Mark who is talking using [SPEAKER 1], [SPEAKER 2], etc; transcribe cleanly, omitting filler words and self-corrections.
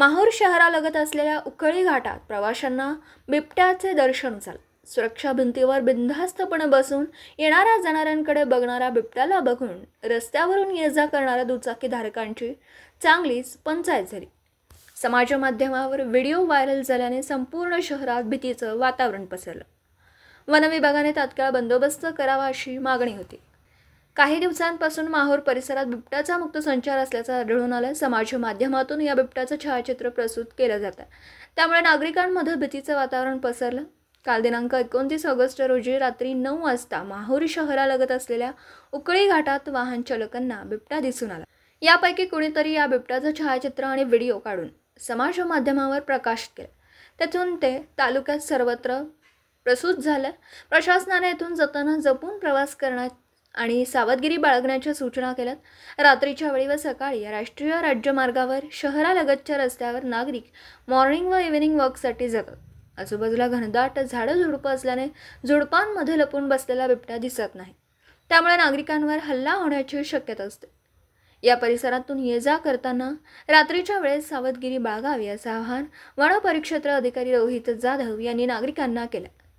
[SPEAKER 1] माहूर शहरालगत असलेल्या उकळी घाटात प्रवाशांना बिबट्याचे दर्शन झालं। सुरक्षा भिंतीवर बिनधास्तपणे बसून येणाऱ्या जाणाऱ्यांकडे बघणारा बिबट्याला बघून रस्त्यावरून ये-जा करणाऱ्या दुचाकीधारकांची चांगलीच पंचायत झाली। समाज माध्यमावर व्हिडिओ व्हायरल झाल्याने संपूर्ण शहरात भीतीचं वातावरण पसरलं। वन विभागाने तात्काळ बंदोबस्त करावा अशी मागणी होती। काही दिवसांपासून माहूर परिसरात बिबट्याचा मुक्त संचार असल्याचं आढळून आलं। समाज माध्यमातून या बिबट्याचं छायाचित्र प्रस्तुत केलं जातं, त्यामुळे नागरिकांमध्ये भीतीचं वातावरण पसरलं। काल दिनांक 29 ऑगस्ट रोजी रात्री 9 वाजता माहूर शहरालगत असलेल्या उकळी घाटात वाहन चालकांना बिबट्या दिसून आला। यापैकी कुणीतरी या बिबट्याचं छायाचित्र आणि व्हिडिओ काढून समाज माध्यमावर प्रकाशित केलं। त्यातून ते तालुक्यात सर्वत्र प्रसूत झालं। प्रशासनाने येथून जाताना जपून प्रवास करण्यात आणि सावधगिरी बाळगण्याच्या सूचना केल्यात। रात्रीच्या वेळी व सकाळी राष्ट्रीय राज्यमार्गावर शहरालगतच्या रस्त्यावर नागरिक मॉर्निंग व इव्हिनिंग वॉकसाठी जातात। आजूबाजूला घनदाट झाडं-झुडपं असल्याने झुडपांमध्ये लपून बसलेला बिबट्या दिसत नाही, त्यामुळे नागरिकांवर हल्ला होण्याची शक्यता असते। या परिसरातून ये-जा करताना रात्रीच्या वेळेस सावधगिरी बाळगावी असं आवाहन वन परिक्षेत्र अधिकारी रोहित जाधव यांनी नागरिकांना केलं।